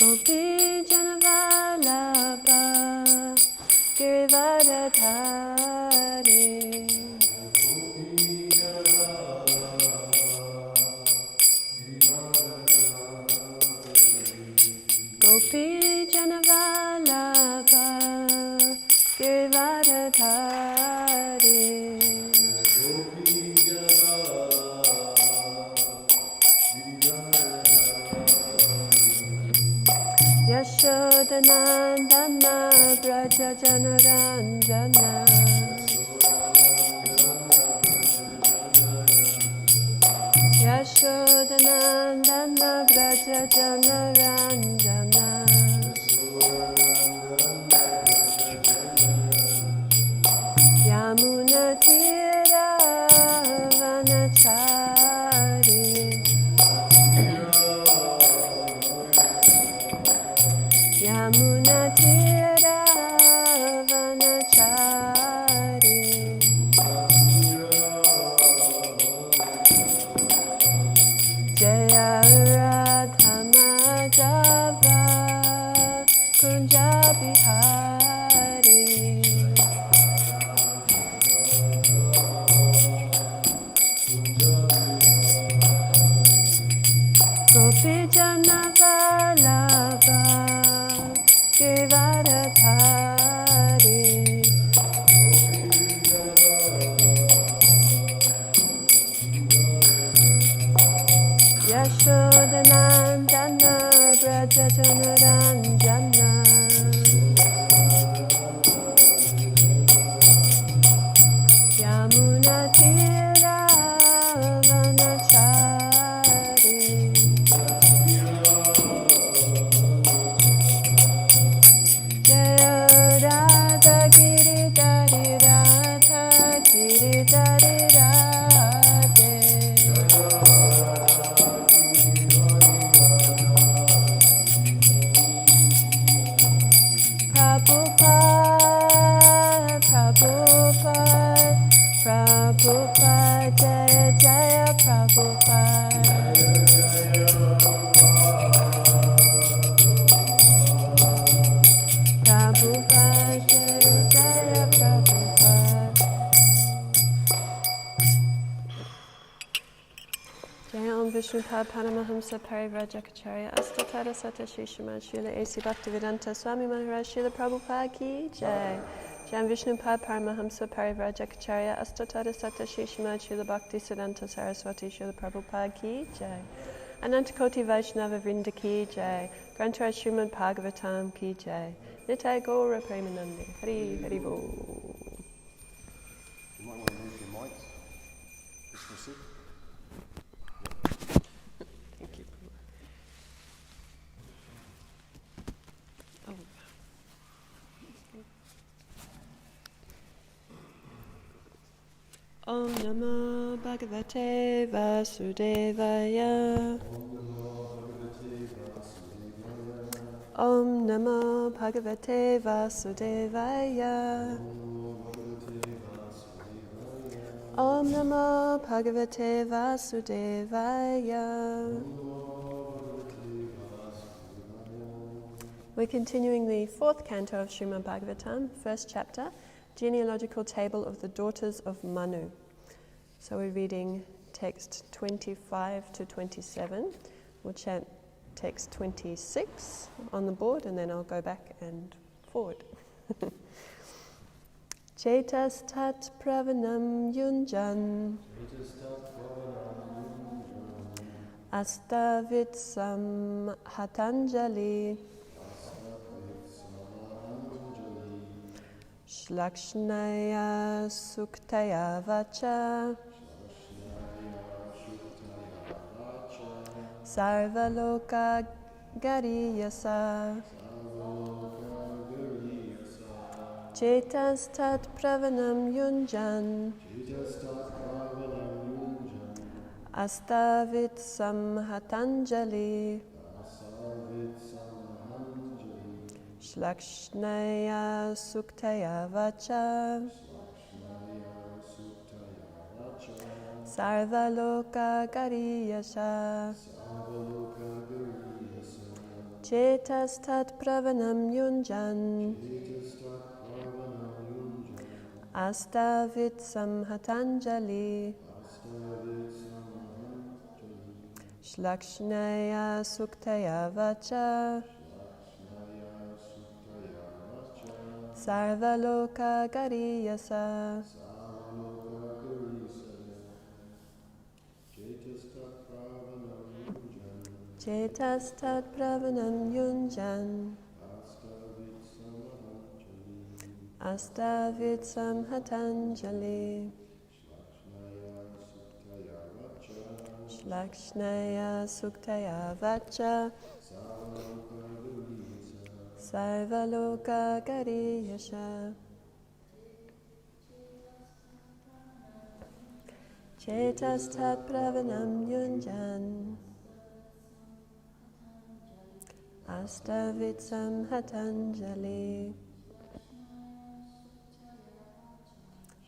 Gopi Janavalabha Girivardhari Gopi Janavalabha Girivardhari Yashodanandana Braja Janaranjana Yashodanandana Braja Janaranjana Yamuna Tira Vanachari Yamuna Tira Vanachari Jaya Radha Madhava Kunja Bihari Gopi Janavalabha Girivardhari Yashodanandana Braja Janaranjana Yamuna Tira Vanachari Jaya Radha Giridhari Radha Giridhari Radhe Prabhupada Prabhupada Prabhupada Jaya Jaya Prabhupada Prabhupada Jaya Jaya Prabhupada Jaya Om Vishnupad Paramahamsa Parivrajacharya Astatara Sata Shri Srimad Srila A.C. Bhaktivedanta Swami Maharaj Srila Prabhupada Ki Jai Jai Om Vishnupad Paramahamsa Parivrajacharya Astatara Sata Shri Srimad Srila Bhaktisiddhanta Saraswati Srila Prabhupada Ki Jai Anantakoti Vaishnava Vrinda Ki Jai Grantaraj Srimad Bhagavatam Ki Jai Nitai Gaura Premanande Hari Hari Bo. You might want to move your mics. Just for a sec. Thank you. Oh. Om Namo Bhagavate Vasudevaya. Om Namo Bhagavate Vasudevaya. Om Namo Bhagavate Vasudevaya. We're continuing the fourth canto of Srimad Bhagavatam, first chapter, Genealogical Table of the Daughters of Manu. So we're reading text 25 to 27. We'll chant text 26 on the board and then I'll go back and forward. Chetas tat pravanam yunjan astavitsam hatanjali Shlakshnaya suktaya vacha Sarvaloka gariyasa Chetas tat pravanam yunjan Astavitsam hatanjali Shlakshnaya suktaya vacha Sarvaloka gariyasa Chetastat pravanam yunjan astavit samhatanjali shlakshnaya suktaya vacha sarvaloka gariyasa Chetastat pravanam yunjan astavit samhatanjali shlakshnaya suktaya vacha sarvaloka gariyasha Chetastat pravanam yunjan astavit samhatanjali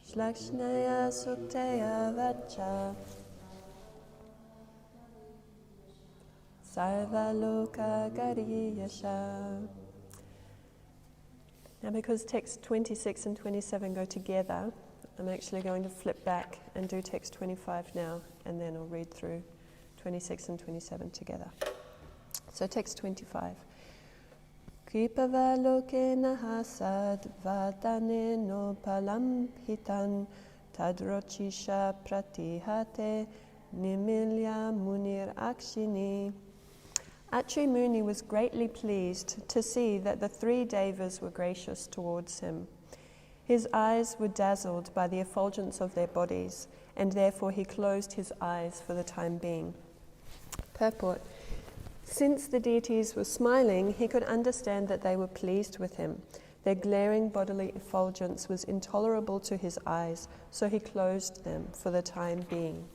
shlakshnaya suktaya vacha sarvaloka gariyasha. Now, because text 26 and 27 go together, I'm actually going to flip back and do text 25 now, and then I'll read through 26 and 27 together. So text 25. Kripavaloke nahasad vadane no palamhitan tadrochisha pratihate nimilya munir akshini. Atri Muni was greatly pleased to see that the three devas were gracious towards him. His eyes were dazzled by the effulgence of their bodies, and therefore he closed his eyes for the time being. Purport. Since the deities were smiling, he could understand that they were pleased with him. Their glaring bodily effulgence was intolerable to his eyes, so he closed them for the time being.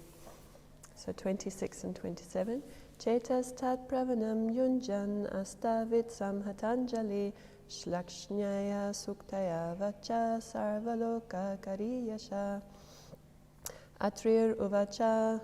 So 26 and 27. Chetastat pravanam yunjan astavit samhatanjali shlakshnyaya suktaya vacha sarvaloka kariyasha atrir uvacha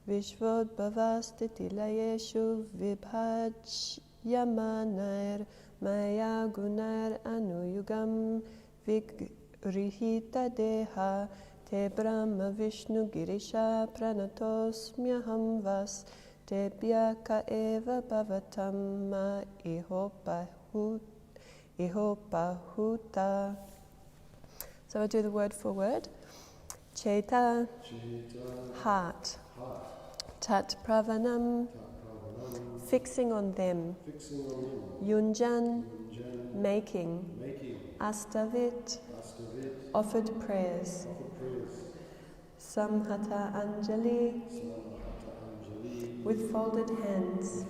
Vishvodbhavastitilayeshu vibhajyamanair maya gunair anuyugam vigrihita deha te brahma vishnu girisha pranatosmyaham vas tebhya ka eva bhavatam ma ihopahuta. So I do the word for word. Cheta, heart. Tat pravanam, fixing on them. Yunjan, making. Astavit, offered prayers. Samhata Anjali, with folded hands.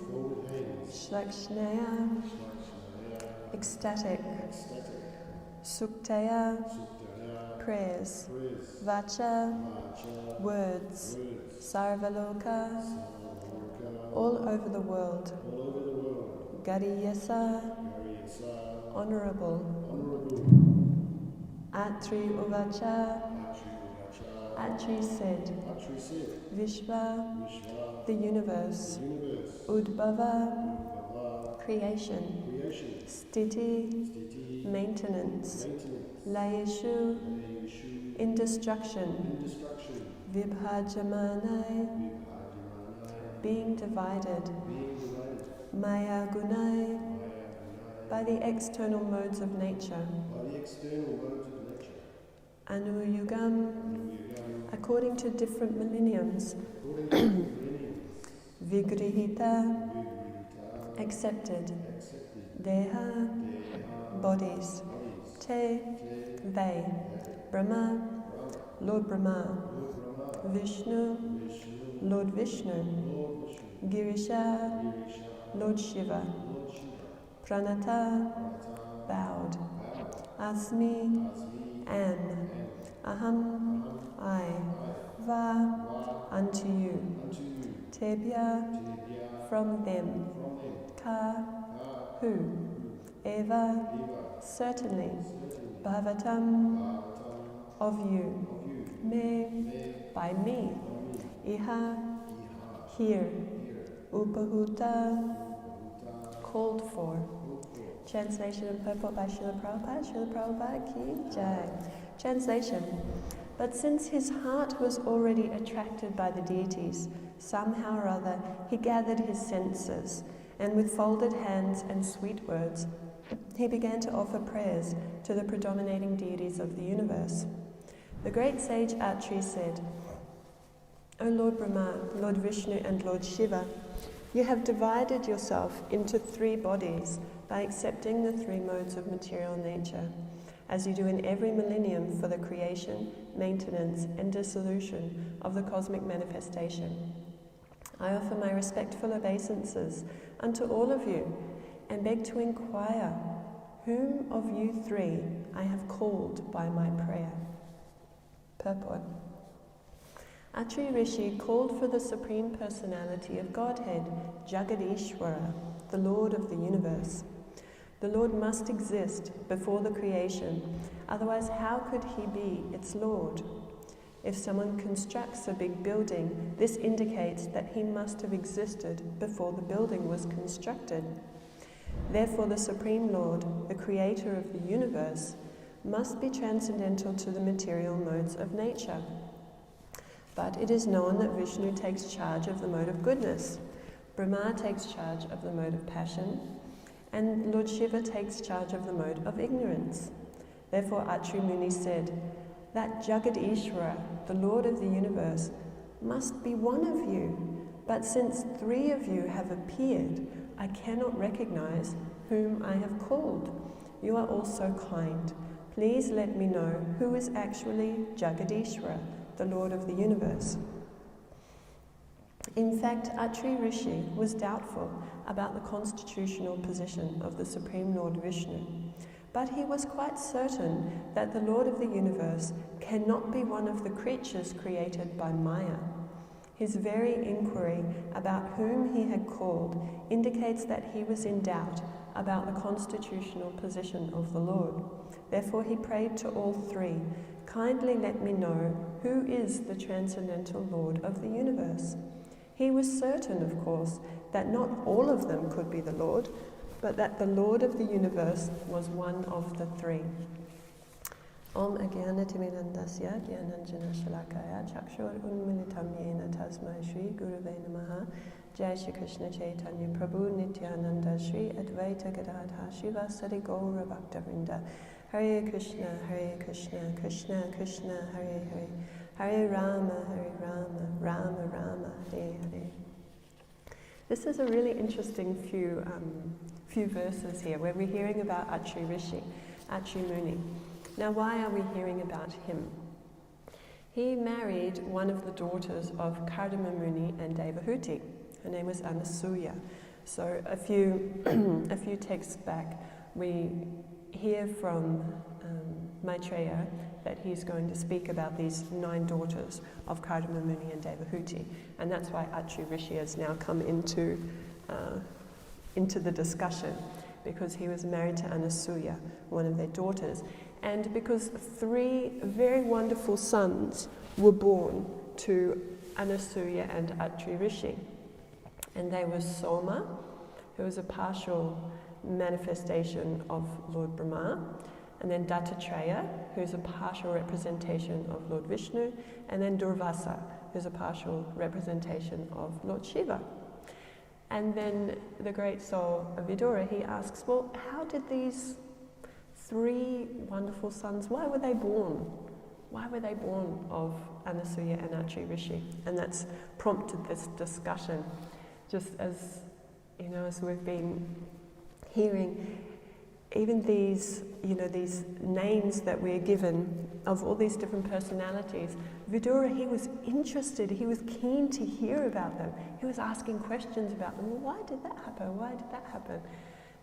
Shlakshnaya, ecstatic. Suktaya, prayers. Vacha, words. Sarvaloka, all over the world. Gariyasa, honorable. Atri Uvacha, Atri said. Vishva, the universe. Udbhava, creation. Stiti, maintenance. Layeshu, in destruction. Vibhajamanai, being divided. Maya gunai, by the external modes of nature. Anuyugam, according to different millenniums. Vigrihita, accepted. Deha, bodies. Te, they. Brahma, Lord Brahma. Vishnu, Lord Vishnu. Girisha, Lord Shiva. Pranata, bowed. Asmi, am. Aham, I. Va, unto you. Tebhya, from them. Ka, who. Eva, certainly. Bhavatam, of you. Me, by me. Iha, here. Upahuta, called for. Translation and purport by Srila Prabhupada. Srila Prabhupada ki jai. Translation. But since his heart was already attracted by the deities, somehow or other he gathered his senses, and with folded hands and sweet words, he began to offer prayers to the predominating deities of the universe. The great sage Atri said, O Lord Brahma, Lord Vishnu and Lord Shiva, you have divided yourself into 3 bodies by accepting the 3 modes of material nature, as you do in every millennium for the creation, maintenance and dissolution of the cosmic manifestation. I offer my respectful obeisances unto all of you and beg to inquire whom of you 3 I have called by my prayer. Purport. Atri Rishi called for the Supreme Personality of Godhead, Jagadishvara, the Lord of the universe. The Lord must exist before the creation, otherwise how could he be its Lord? If someone constructs a big building, this indicates that he must have existed before the building was constructed. Therefore, the Supreme Lord, the Creator of the universe, must be transcendental to the material modes of nature. But it is known that Vishnu takes charge of the mode of goodness, Brahma takes charge of the mode of passion, and Lord Shiva takes charge of the mode of ignorance. Therefore, Atri Muni said, that Jagadishvara, the Lord of the universe, must be one of you, but since 3 of you have appeared, I cannot recognize whom I have called. You are also kind. Please let me know who is actually Jagadishvara, the Lord of the universe. In fact, Atri Rishi was doubtful about the constitutional position of the Supreme Lord Vishnu, but he was quite certain that the Lord of the universe cannot be one of the creatures created by Maya. His very inquiry about whom he had called indicates that he was in doubt about the constitutional position of the Lord. Therefore he prayed to all 3, kindly let me know who is the transcendental Lord of the universe. He was certain, of course, that not all of them could be the Lord, but that the Lord of the universe was one of the 3. Om Agyanatimirandasya Gyananjana Shalakaya Chakshur Unmilitam Yena Tasmai Shri Guruve Namaha Jai Shri Krishna Chaitanya Prabhu Nityananda Shri Advaita Gadadha Shiva Sadi Gaura Bhaktavinda Hare Krishna, Krishna Krishna, Hare Hare, Hare Rama, Rama Rama, Hare Hare. This is a really interesting few verses here where we're hearing about Atri Rishi, Atri Muni. Now, why are we hearing about him? He married one of the daughters of Kardama Muni and Devahuti. Her name was Anasuya. So a few texts back, we hear from Maitreya that he's going to speak about these 9 daughters of Kardama Muni and Devahuti, and that's why Atri Rishi has now come into the discussion, because he was married to Anasuya, one of their daughters, and because 3 very wonderful sons were born to Anasuya and Atri Rishi, and they were Soma, who was a partial manifestation of Lord Brahma, and then Dattatreya, who's a partial representation of Lord Vishnu, and then Durvasa, who's a partial representation of Lord Shiva. And then the great soul of Vidura, he asks, well, how did these 3 wonderful sons, why were they born? Why were they born of Anasuya and Atri Rishi? And that's prompted this discussion, just as, as we've been hearing, even these, these names that we're given of all these different personalities. Vidura, he was interested, he was keen to hear about them. He was asking questions about them. Well, why did that happen? Why did that happen?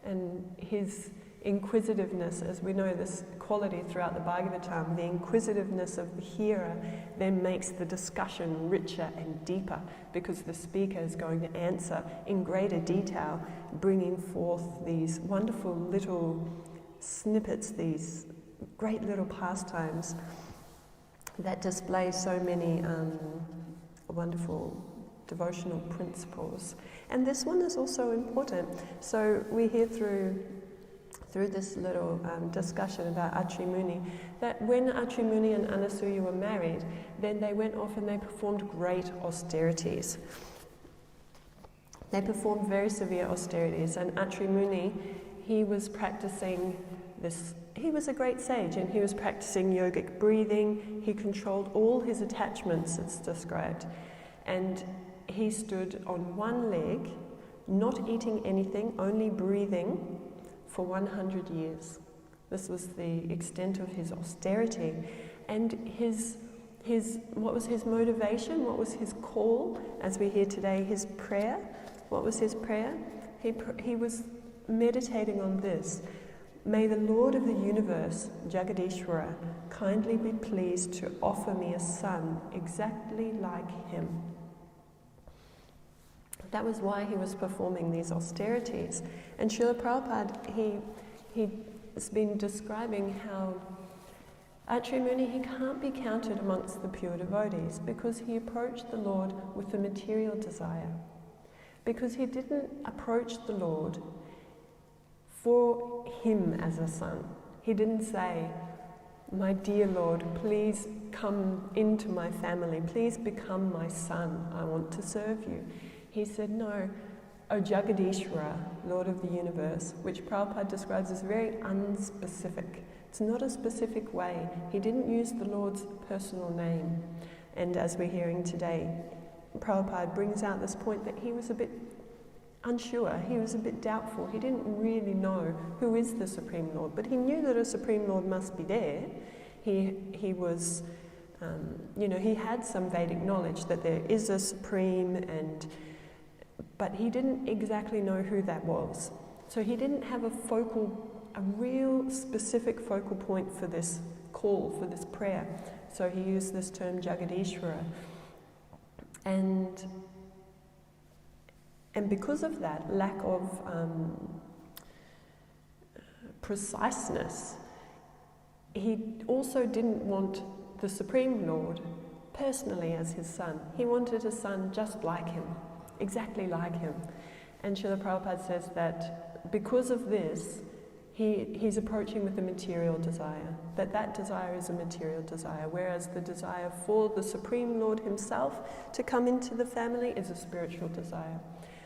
And his inquisitiveness, as we know this quality throughout the Bhagavatam, the inquisitiveness of the hearer then makes the discussion richer and deeper, because the speaker is going to answer in greater detail, bringing forth these wonderful little snippets, these great little pastimes that display so many wonderful devotional principles. And this one is also important. So we hear through this little discussion about Atri Muni, that when Atri Muni and Anasuya were married, then they went off and they performed great austerities. They performed very severe austerities, and Atri Muni, he was practicing this. He was a great sage, and he was practicing yogic breathing. He controlled all his attachments, it's described. And he stood on one leg, not eating anything, only breathing, for 100 years. This was the extent of his austerity. And what was his motivation? What was his call? As we hear today, his prayer. What was his prayer? He was meditating on this. May the Lord of the universe, Jagadishvara, kindly be pleased to offer me a son exactly like him. That was why he was performing these austerities. And Srila Prabhupada, he's been describing how Atri Muni, he can't be counted amongst the pure devotees because he approached the Lord with the material desire. Because he didn't approach the Lord for him as a son. He didn't say, my dear Lord, please come into my family, please become my son, I want to serve you. He said, no, O Jagadishvara, Lord of the universe, which Prabhupada describes as very unspecific. It's not a specific way. He didn't use the Lord's personal name. And as we're hearing today, Prabhupada brings out this point that he was a bit unsure, he was a bit doubtful. He didn't really know who is the Supreme Lord, but he knew that a Supreme Lord must be there. He was, he had some Vedic knowledge that there is a Supreme, but he didn't exactly know who that was. So he didn't have a real specific focal point for this call, for this prayer. So he used this term Jagadishvara. And because of that lack of preciseness, he also didn't want the Supreme Lord personally as his son. He wanted a son just like him, exactly like him. And Srila Prabhupada says that because of this, he's approaching with a material desire, that desire is a material desire, whereas the desire for the Supreme Lord himself to come into the family is a spiritual desire.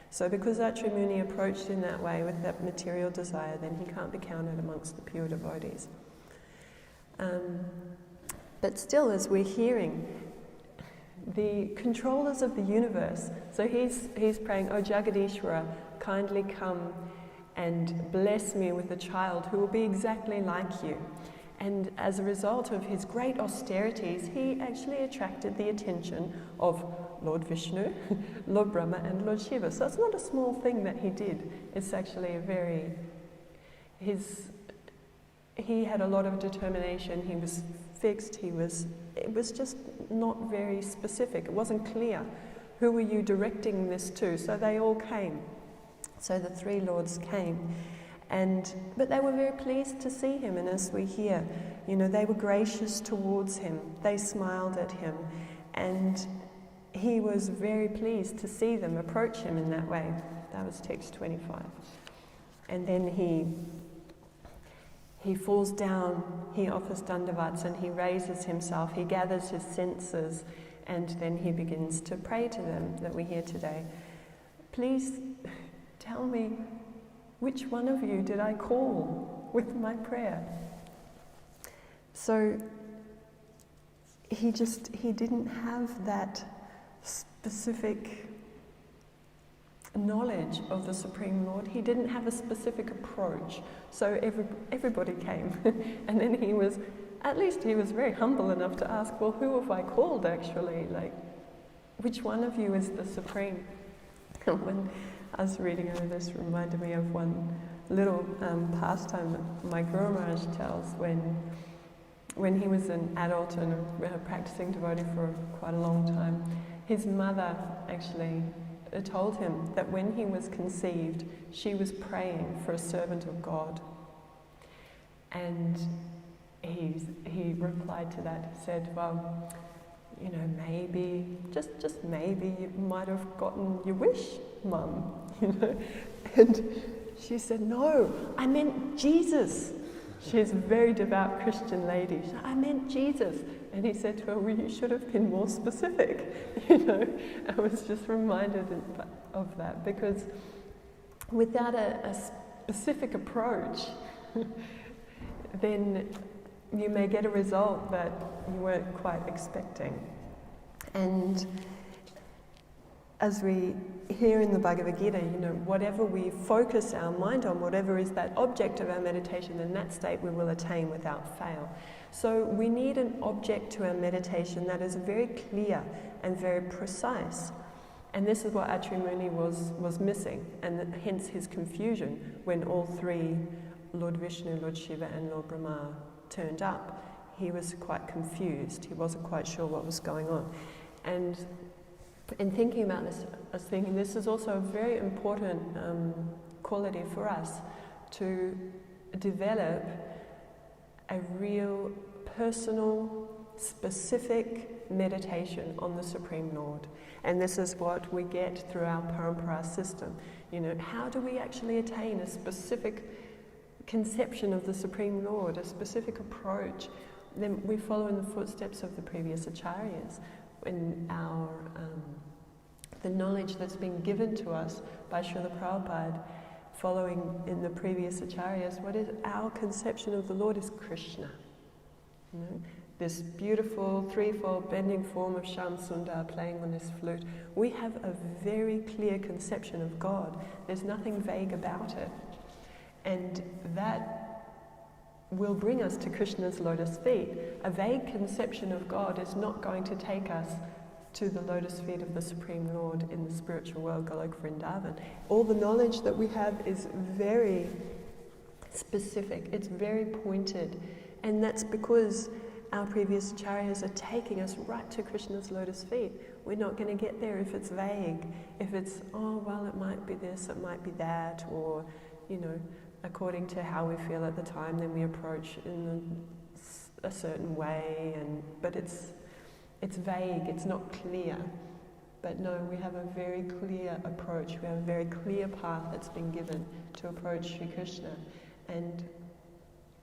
So because Atri Muni approached in that way with that material desire, then he can't be counted amongst the pure devotees. But still, as we're hearing, the controllers of the universe, so he's praying, O Jagadishvara, kindly come and bless me with a child who will be exactly like you. And as a result of his great austerities, he actually attracted the attention of Lord Vishnu, Lord Brahma and Lord Shiva. So it's not a small thing that he did. It's actually he had a lot of determination, he was fixed, it was just not very specific. It wasn't clear. Who were you directing this to? So they all came. So the three lords came. But they were very pleased to see him, and as we hear, they were gracious towards him. They smiled at him, and he was very pleased to see them approach him in that way. That was text 25. And then he falls down, he offers dandavats, and he raises himself, he gathers his senses, and then he begins to pray to them that we hear today. Please tell me, which one of you did I call with my prayer? So he didn't have that specific knowledge of the Supreme Lord. He didn't have a specific approach. So everybody came. And then he was very humble enough to ask, well, who have I called actually? Like, which one of you is the Supreme? When I was reading over this, reminded me of one little pastime that my Guru Maharaj tells when he was an adult and a practicing devotee for quite a long time. His mother actually told him that when he was conceived, she was praying for a servant of God. And he replied to that, he said, well, maybe, just maybe you might have gotten your wish, Mum, And she said, no, I meant Jesus. She's a very devout Christian lady. She said, I meant Jesus. And he said to her, well, you should have been more specific. I was just reminded of that, because without a specific approach, then you may get a result that you weren't quite expecting. And as we hear in the Bhagavad Gita, whatever we focus our mind on, whatever is that object of our meditation, in that state we will attain without fail. So we need an object to our meditation that is very clear and very precise. And this is what Atri Muni was missing, and hence his confusion when all three, Lord Vishnu, Lord Shiva and Lord Brahma, turned up. He was quite confused. He wasn't quite sure what was going on. And in thinking about this, I was thinking this is also a very important quality for us, to develop a real personal, specific meditation on the Supreme Lord. And this is what we get through our Parampara system. How do we actually attain a specific conception of the Supreme Lord, a specific approach? Then we follow in the footsteps of the previous acharyas. In our the knowledge that's been given to us by Srila Prabhupada, following in the previous acharyas, what is our conception of the Lord is Krishna. This beautiful threefold bending form of Shyam Sundar playing on this flute. We have a very clear conception of God. There's nothing vague about it. And that will bring us to Krishna's lotus feet. A vague conception of God is not going to take us to the lotus feet of the Supreme Lord in the spiritual world, Golok Vrindavan. All the knowledge that we have is very specific, it's very pointed, and that's because our previous acharyas are taking us right to Krishna's lotus feet. We're not going to get there if it's vague, if it's, it might be this, it might be that, or, according to how we feel at the time, then we approach in a certain way, but it's vague, it's not clear. But no, we have a very clear approach, we have a very clear path that's been given to approach Sri Krishna. And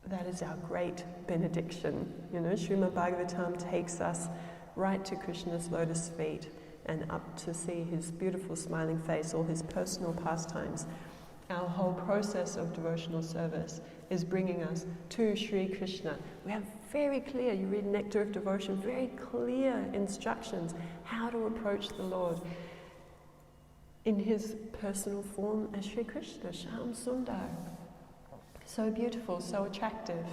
that is our great benediction. Srimad Bhagavatam takes us right to Krishna's lotus feet and up to see his beautiful smiling face, all his personal pastimes. Our whole process of devotional service is bringing us to Sri Krishna. We have very clear, you read Nectar of Devotion, very clear instructions how to approach the Lord in his personal form as Sri Krishna, Shyam Sundar. So beautiful, so attractive.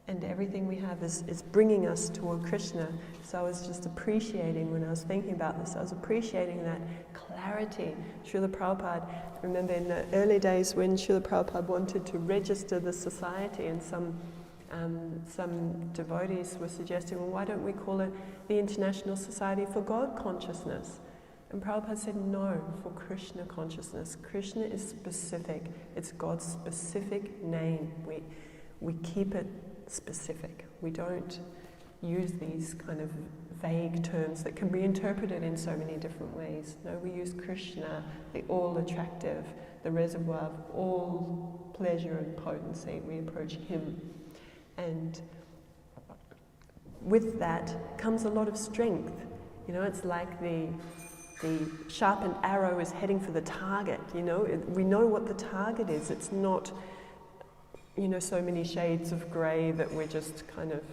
And everything we have is bringing us toward Krishna. So I was just appreciating, when I was thinking about this, I was appreciating that clarity. Srila Prabhupada, I remember in the early days when Srila Prabhupada wanted to register the society, and some devotees were suggesting, well, why don't we call it the International Society for God Consciousness? And Prabhupada said, no, for Krishna consciousness. Krishna is specific. It's God's specific name. We keep it specific. We don't use these kind of vague terms that can be interpreted in so many different ways. No, we use Krishna, the all-attractive, the reservoir of all pleasure and potency. We approach him. And with that comes a lot of strength. It's like the sharpened arrow is heading for the target, we know what the target is. It's not, so many shades of grey that we're just kind of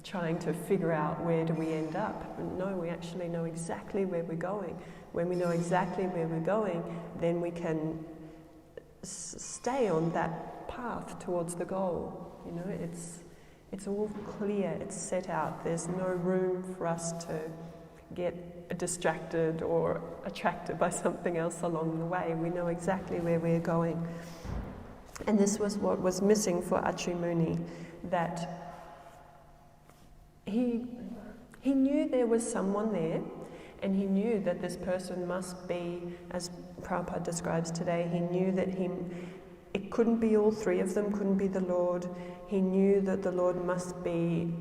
trying to figure out where do we end up. No, we actually know exactly where we're going. When we know exactly where we're going, then we can stay on that path towards the goal. It's all clear, it's set out. There's no room for us to get distracted or attracted by something else along the way. We know exactly where we're going. And this was what was missing for Atri Muni, that he knew there was someone there, and he knew that this person must be, as Prabhupada describes today, he knew that it couldn't be all three of them, couldn't be the Lord. He knew that the Lord must be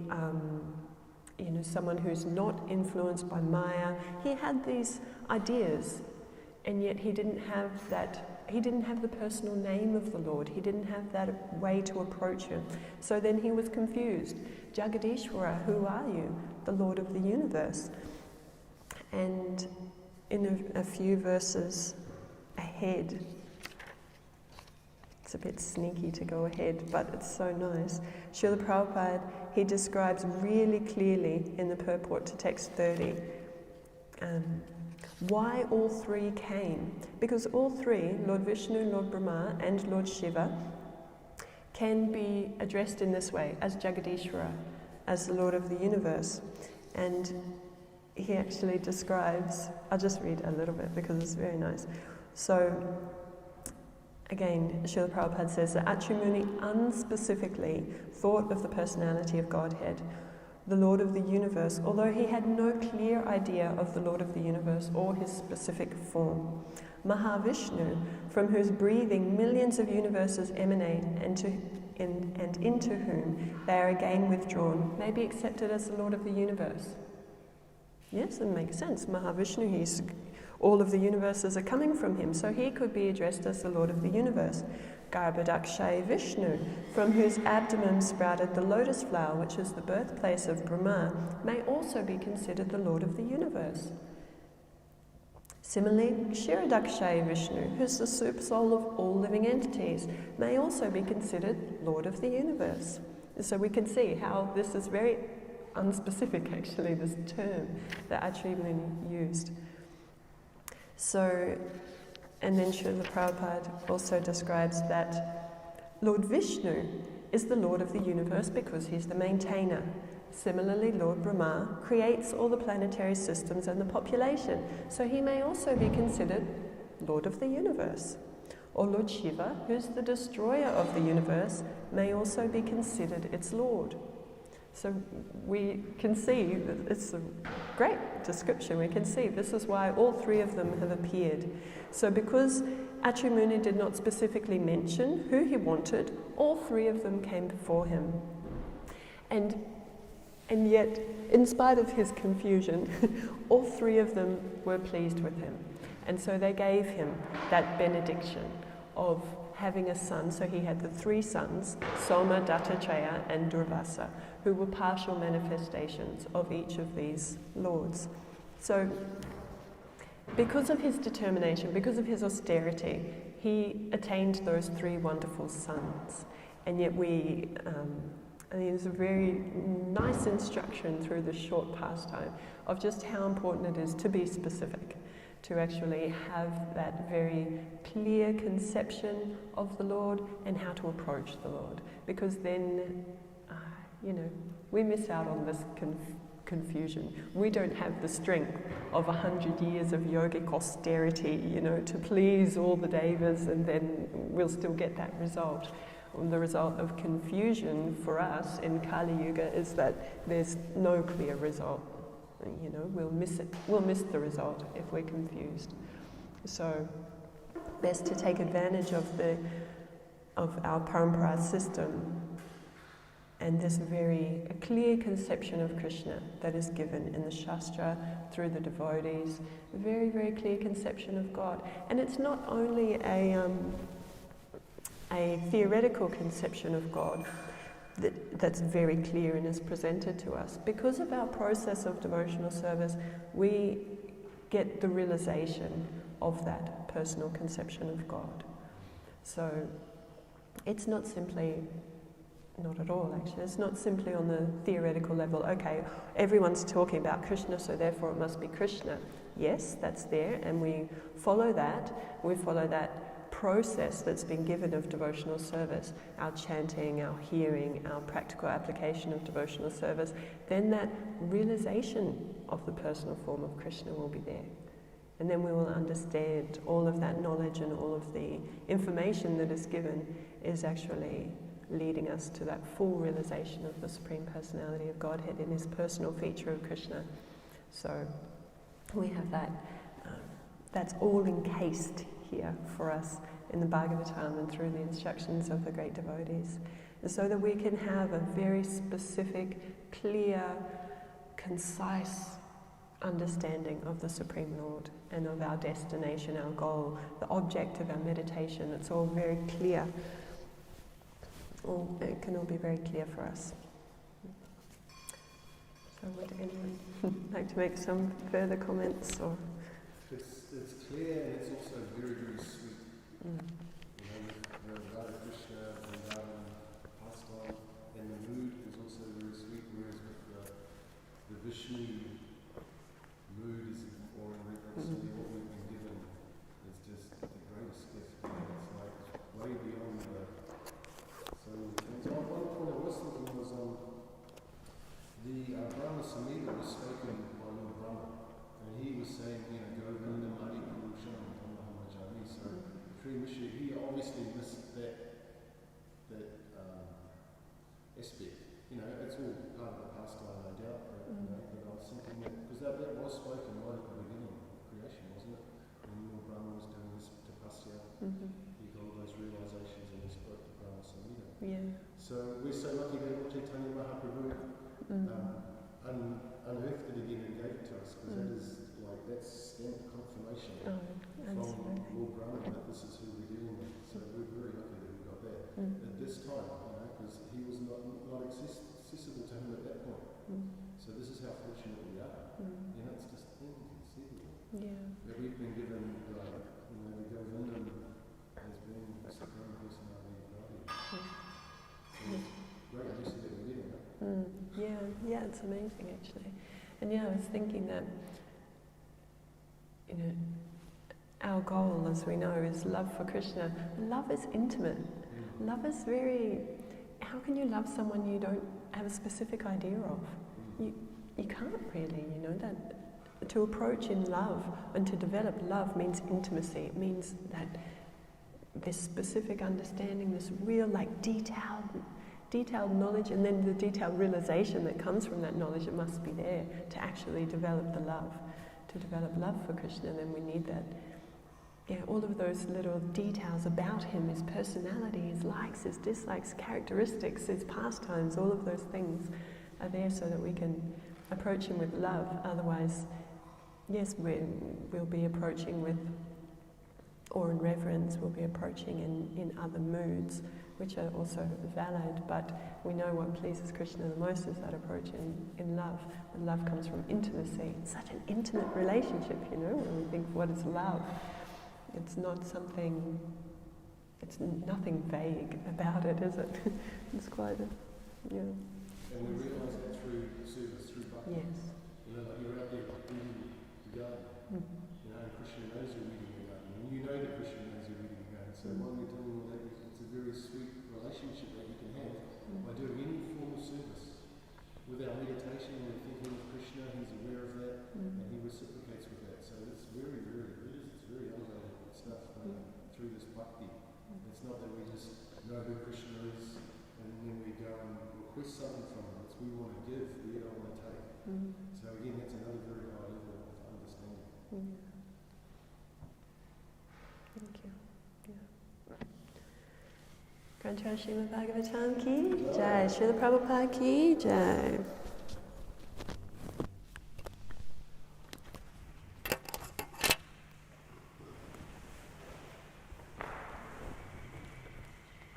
someone who's not influenced by Maya. He had these ideas, and yet he didn't have the personal name of the Lord. He didn't have that way to approach him. So then he was confused. Jagadishvara, who are you? The Lord of the universe. And in a few verses ahead, it's a bit sneaky to go ahead, but it's so nice. Srila Prabhupada, he describes really clearly in the purport to text 30 why all three came. Because all three, Lord Vishnu, Lord Brahma and Lord Shiva, can be addressed in this way, as Jagadishvara, as the Lord of the universe. And he actually describes, I'll just read a little bit because it's very nice. So, again, Srila Prabhupada says that Atri Muni unspecifically thought of the personality of Godhead, the Lord of the universe, although he had no clear idea of the Lord of the universe or his specific form. Mahavishnu, from whose breathing millions of universes emanate and into whom they are again withdrawn, may be accepted as the Lord of the universe. Yes, it makes sense. Mahavishnu, all of the universes are coming from him, so he could be addressed as the Lord of the universe. Garbhadakshay Vishnu, from whose abdomen sprouted the lotus flower, which is the birthplace of Brahma, may also be considered the Lord of the universe. Similarly, Kshirodakshay Vishnu, who's the super soul of all living entities, may also be considered Lord of the universe. So we can see how this is very unspecific, actually, this term that Atri Muni used. So, and then Srila Prabhupada also describes that Lord Vishnu is the Lord of the universe because he's the maintainer. Similarly, Lord Brahma creates all the planetary systems and the population, so he may also be considered Lord of the universe. Or Lord Shiva, who's the destroyer of the universe, may also be considered its Lord. So we can see that it's a great description. We can see this is why all three of them have appeared. So because Atri Muni did not specifically mention who he wanted, all three of them came before him. And yet, in spite of his confusion, all three of them were pleased with him. And so they gave him that benediction of having a son. So he had the three sons, Soma, Dattatreya and Durvasa, who were partial manifestations of each of these lords. So because of his determination, because of his austerity, he attained those three wonderful sons. And yet there's a very nice instruction through this short pastime of just how important it is to be specific, to actually have that very clear conception of the Lord and how to approach the Lord. Because then, we miss out on this confusion. We don't have the strength of 100 years of yogic austerity, to please all the devas, and then we'll still get that result. The result of confusion for us in Kali Yuga is that there's no clear result. We'll miss it. We'll miss the result if we're confused. So, best to take advantage of our parampara system and this very clear conception of Krishna that is given in the Shastra through the devotees. A very, very clear conception of God, and it's not only a theoretical conception of God that's very clear and is presented to us. Because of our process of devotional service, we get the realization of that personal conception of God. So it's not at all actually, it's not simply on the theoretical level, okay, everyone's talking about Krishna, so therefore it must be Krishna. Yes, that's there, and we follow that process that's been given of devotional service, our chanting, our hearing, our practical application of devotional service, then that realization of the personal form of Krishna will be there. And then we will understand all of that knowledge, and all of the information that is given is actually leading us to that full realization of the Supreme Personality of Godhead in his personal feature of Krishna. So we have that, that's all encased here for us in the Bhagavatam and through the instructions of the great devotees, so that we can have a very specific, clear concise understanding of the Supreme Lord and of our destination, our goal, the object of our meditation. It's all very clear. It can all be very clear for us. So would anyone like to make some further comments? Or It's clear and it's also very, very sweet. You know, the Radha Krishna and Radha pastime, and the mood is also very sweet, whereas with the Vishnu mood is more in reference to what we've been given is just the greatest gift. You know, it's like way beyond so many things. One point I was thinking was the Brahma Samhita was spoken by Lord Brahma, and he was saying, you know, Govinda Mani Purusham Brahmajani. So Sri Vishnu, he obviously missed that aspect. You know, it's all part of the pastime, no doubt, but, you know, but I was thinking that, because that was spoken right at the beginning of creation, wasn't it? When Lord Brahma was doing his tapasya, he got all those realizations and he spoke to Brahma Samhita. yeah. So we're so lucky that Lord Chaitanya Mahaprabhu unearthed it again and gave it to us, because that is like, that's stamped confirmation from Lord Brahma that this is who we're dealing with. So we're very lucky that we got that at this time, you know, because he was not accessible to him at that point. So this is how fortunate we are. You know, it's just inconceivable that we've been given, you know, the Govinda as being the supreme personality of Radha. So it's great blessing that we're getting, right? Yeah, it's amazing actually. And yeah, I was thinking that, you know, our goal, as we know, is love for Krishna. Love is intimate. Love is very, how can you love someone you don't have a specific idea of? You can't really, you know, that to approach in love and to develop love means intimacy. It means that this specific understanding, this real like detailed knowledge, and then the detailed realization that comes from that knowledge, it must be there to actually develop the love, to develop love for Krishna. Then we need that, all of those little details about him, his personality, his likes, his dislikes, characteristics, his pastimes, all of those things are there so that we can approach him with love. Otherwise, yes, we'll be approaching with awe and reverence, we'll be approaching in other moods, which are also valid, but we know what pleases Krishna the most is that approach in love. And love comes from intimacy. It's such an intimate relationship, you know, when we think, what is love? It's not something, it's nothing vague about it, is it? It's quite a, And we realise that through service, through bhakti. Yes. You know, like you're out there weeding the garden, you know, and Krishna knows you're weeding the garden, and you know that Krishna knows you're weeding the garden. So while you're doing all that, it's a very sweet relationship that you can have by doing any form of service. With our meditation, we're thinking of Krishna, he's aware of that, and he reciprocates with that. So it's very, very, it's very elevated stuff through this bhakti. It's not that we just know who Krishna is and then we go and request something from him. It's we want to give, we don't want to take. So again, that's another very high level of understanding. Thank you. Granth Srimad Bhagavatam ki jai, Srila Prabhupada ki jai.